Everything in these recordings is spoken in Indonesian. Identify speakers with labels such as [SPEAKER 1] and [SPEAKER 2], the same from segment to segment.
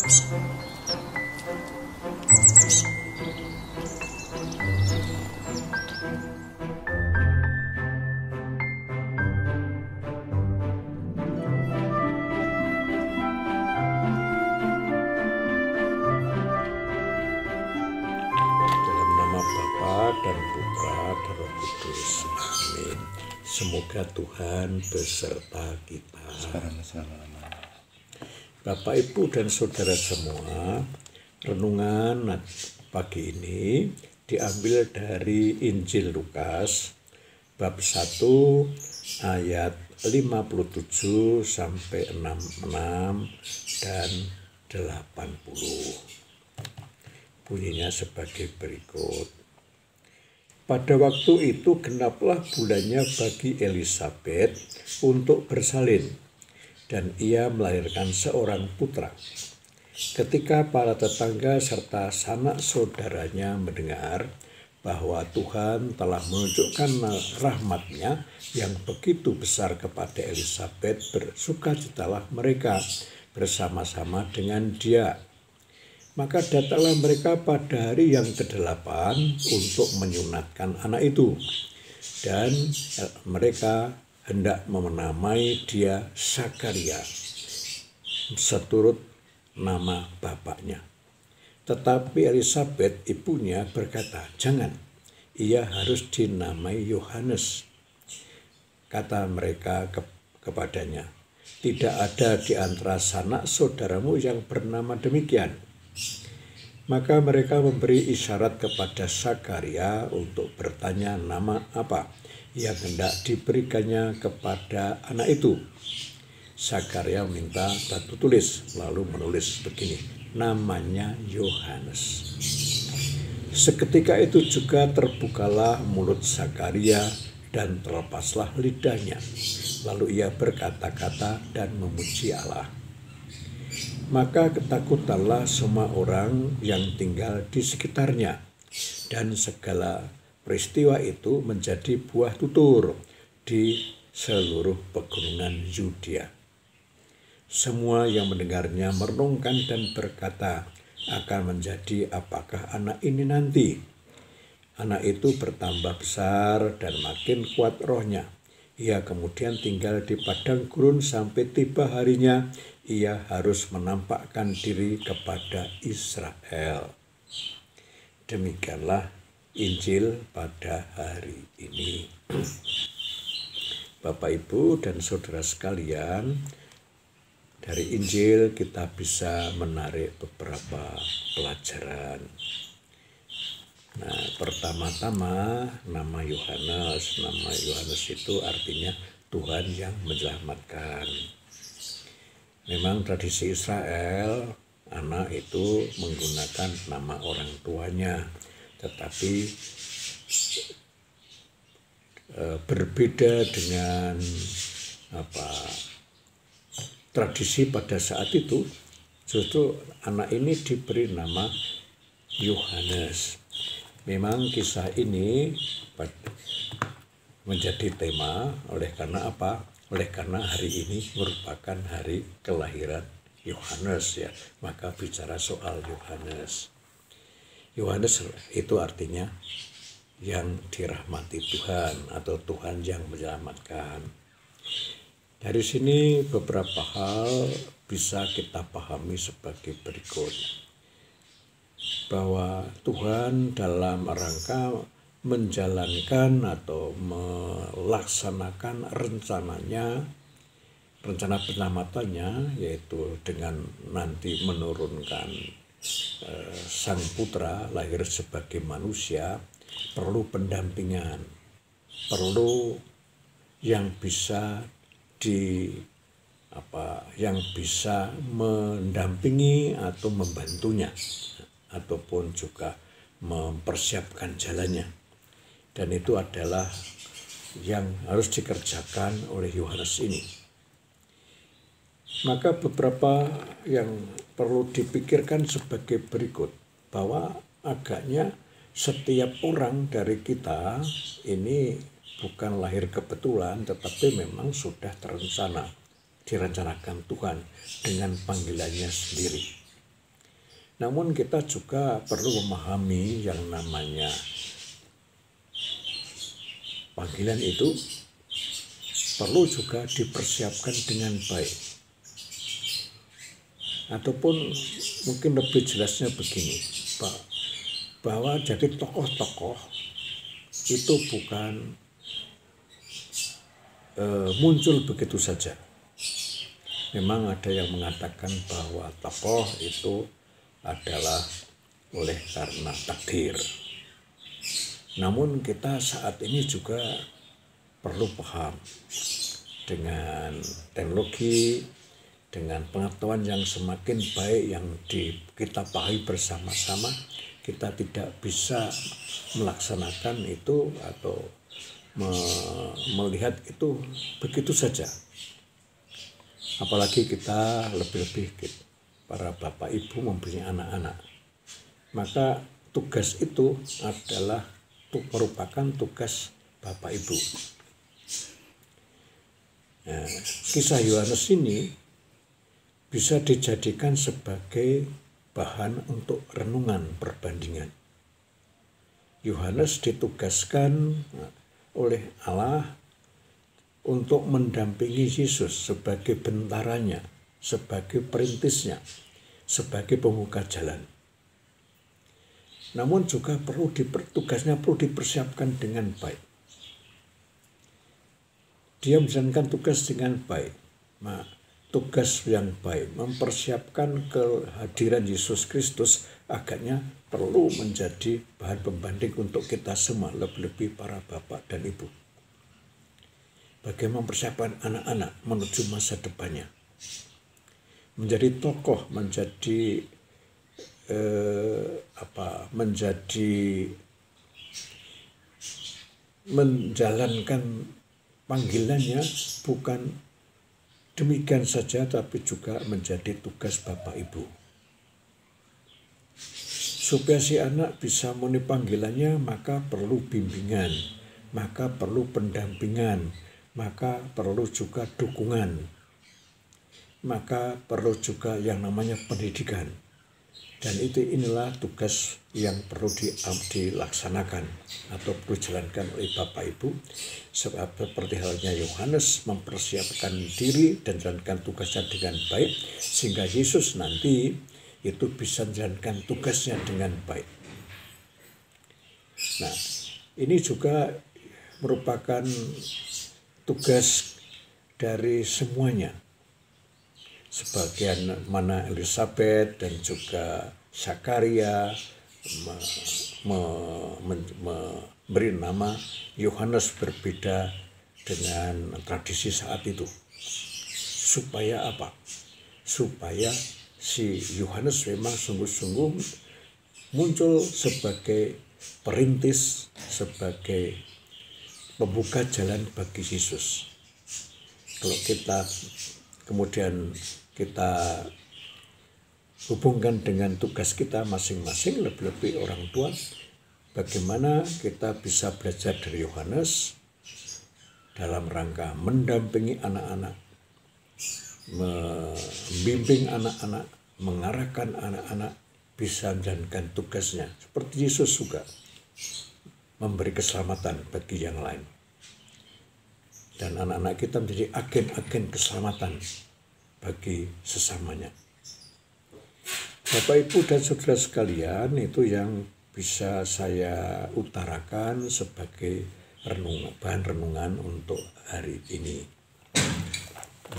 [SPEAKER 1] Dalam nama Bapa dan Putra dan Roh Kudus. Amin. Semoga Tuhan beserta kita. Bapak, Ibu, dan Saudara semua, renungan pagi ini diambil dari Injil Lukas bab 1 ayat 57 sampai 66 dan 80. Bunyinya sebagai berikut. Pada waktu itu genaplah bulannya bagi Elisabet untuk bersalin, dan ia melahirkan seorang putra. Ketika para tetangga serta sanak saudaranya mendengar bahwa Tuhan telah menunjukkan rahmat-Nya yang begitu besar kepada Elisabet, bersukacitalah mereka bersama-sama dengan dia. Maka datanglah mereka pada hari yang ke-8 untuk menyunatkan anak itu. Dan mereka hendak menamai dia Zakaria, seturut nama bapaknya. Tetapi Elisabet ibunya berkata, "Jangan, ia harus dinamai Yohanes." Kata mereka kepadanya, "Tidak ada di antara sanak saudaramu yang bernama demikian." Maka mereka memberi isyarat kepada Zakaria untuk bertanya nama apa yang hendak diberikannya kepada anak itu. Zakaria minta batu tulis, lalu menulis begini, namanya Yohanes. Seketika itu juga terbukalah mulut Zakaria dan terlepaslah lidahnya. Lalu ia berkata-kata dan memuji Allah. Maka ketakutanlah semua orang yang tinggal di sekitarnya, dan segala peristiwa itu menjadi buah tutur di seluruh pegunungan Yudea. Semua yang mendengarnya merenungkan dan berkata, akan menjadi apakah anak ini nanti? Anak itu bertambah besar dan makin kuat rohnya. Ia kemudian tinggal di padang gurun sampai tiba harinya ia harus menampakkan diri kepada Israel. Demikianlah Injil pada hari ini. Bapak, Ibu, dan Saudara sekalian, dari Injil kita bisa menarik beberapa pelajaran. Nah, pertama-tama nama Yohanes. Nama Yohanes itu artinya Tuhan yang menyelamatkan. Memang tradisi Israel, anak itu menggunakan nama orang tuanya, tetapi berbeda dengan tradisi pada saat itu. Justru anak ini diberi nama Yohanes. Memang kisah ini menjadi tema oleh karena apa? Oleh karena hari ini merupakan hari kelahiran Yohanes, ya. Maka bicara soal Yohanes. Yohanes itu artinya yang dirahmati Tuhan atau Tuhan yang menyelamatkan. Dari sini beberapa hal bisa kita pahami sebagai berikut. Bahwa Tuhan dalam rangka menjalankan atau melaksanakan rencananya, rencana penyelamatannya, yaitu dengan nanti menurunkan Sang Putra lahir sebagai manusia, perlu pendampingan, perlu yang bisa yang bisa mendampingi atau membantunya, ataupun juga mempersiapkan jalannya. Dan itu adalah yang harus dikerjakan oleh Yohanes ini. Maka beberapa yang perlu dipikirkan sebagai berikut, bahwa agaknya setiap orang dari kita ini bukan lahir kebetulan, tetapi memang sudah direncanakan Tuhan dengan panggilannya sendiri. Namun kita juga perlu memahami yang namanya panggilan itu perlu juga dipersiapkan dengan baik. Ataupun mungkin lebih jelasnya begini, bahwa jadi tokoh-tokoh itu bukan muncul begitu saja. Memang ada yang mengatakan bahwa tokoh itu adalah oleh karena takdir. Namun kita saat ini juga perlu paham dengan teknologi, dengan pengetahuan yang semakin baik yang kita pahami bersama-sama, kita tidak bisa melaksanakan itu atau melihat itu begitu saja. Apalagi kita lebih-lebih para bapak ibu mempunyai anak-anak. Maka tugas itu adalah merupakan tugas bapak ibu. Nah, kisah Yohanes ini bisa dijadikan sebagai bahan untuk renungan perbandingan. Yohanes ditugaskan oleh Allah untuk mendampingi Yesus sebagai bentaranya, sebagai perintisnya, sebagai pembuka jalan. Namun juga tugasnya perlu dipersiapkan dengan baik. Dia menjalankan tugas dengan baik. Nah, tugas yang baik mempersiapkan kehadiran Yesus Kristus agaknya perlu menjadi bahan pembanding untuk kita semua, lebih-lebih para bapak dan ibu. Bagaimana mempersiapkan anak-anak menuju masa depannya. Menjadi tokoh, menjalankan panggilannya bukan demikian saja, tapi juga menjadi tugas bapak ibu. Supaya si anak bisa memenuhi panggilannya, maka perlu bimbingan, maka perlu pendampingan, maka perlu juga dukungan, maka perlu juga yang namanya pendidikan. Dan inilah tugas yang perlu dilaksanakan atau perlu dijalankan oleh bapak ibu. Sebab seperti halnya Yohanes mempersiapkan diri dan jalankan tugasnya dengan baik, sehingga Yesus nanti itu bisa menjalankan tugasnya dengan baik. Nah, ini juga merupakan tugas dari semuanya. Sebagian mana Elizabeth dan juga Zakaria memberi nama Yohanes berbeda dengan tradisi saat itu. Supaya apa? Supaya si Yohanes memang sungguh-sungguh muncul sebagai perintis, sebagai membuka jalan bagi Yesus. Kalau kemudian kita hubungkan dengan tugas kita masing-masing, lebih-lebih orang tua, bagaimana kita bisa belajar dari Yohanes dalam rangka mendampingi anak-anak, membimbing anak-anak, mengarahkan anak-anak bisa menjalankan tugasnya. Seperti Yesus juga memberi keselamatan bagi yang lain. Dan anak-anak kita menjadi agen-agen keselamatan bagi sesamanya. Bapak, Ibu, dan saudara sekalian, itu yang bisa saya utarakan sebagai bahan renungan untuk hari ini.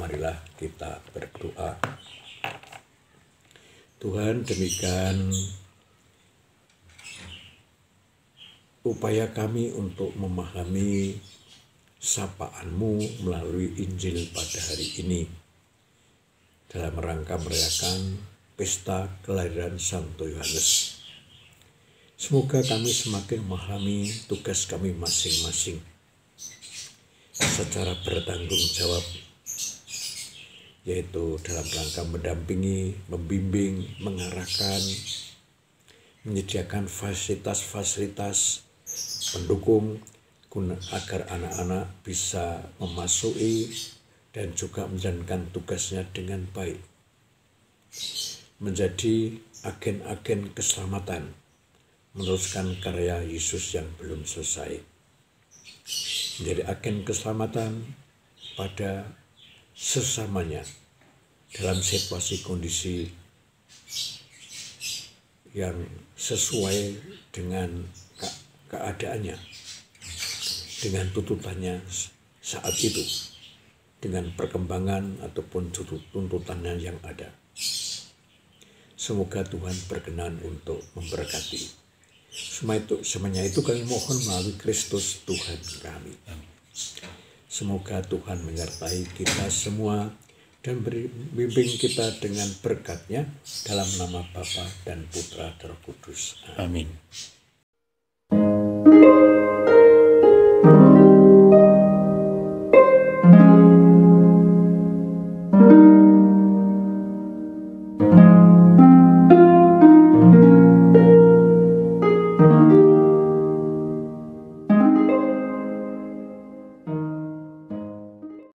[SPEAKER 1] Marilah kita berdoa. Tuhan, demikian upaya kami untuk memahami sapaan-Mu melalui Injil pada hari ini dalam rangka merayakan pesta kelahiran Santo Yohanes. Semoga kami semakin memahami tugas kami masing-masing secara bertanggung jawab, yaitu dalam rangka mendampingi, membimbing, mengarahkan, menyediakan fasilitas-fasilitas pendukung agar anak-anak bisa memasuki dan juga menjalankan tugasnya dengan baik. Menjadi agen-agen keselamatan, meneruskan karya Yesus yang belum selesai. Menjadi agen keselamatan pada sesamanya dalam situasi kondisi yang sesuai dengan keadaannya, dengan tuntutannya saat itu, dengan perkembangan ataupun tuntutannya yang ada. Semoga Tuhan berkenan untuk memberkati. Semuanya itu kami mohon melalui Kristus Tuhan kami. Semoga Tuhan menyertai kita semua dan membimbing kita dengan berkat-Nya dalam nama Bapa dan Putra dan Roh Kudus. Amin.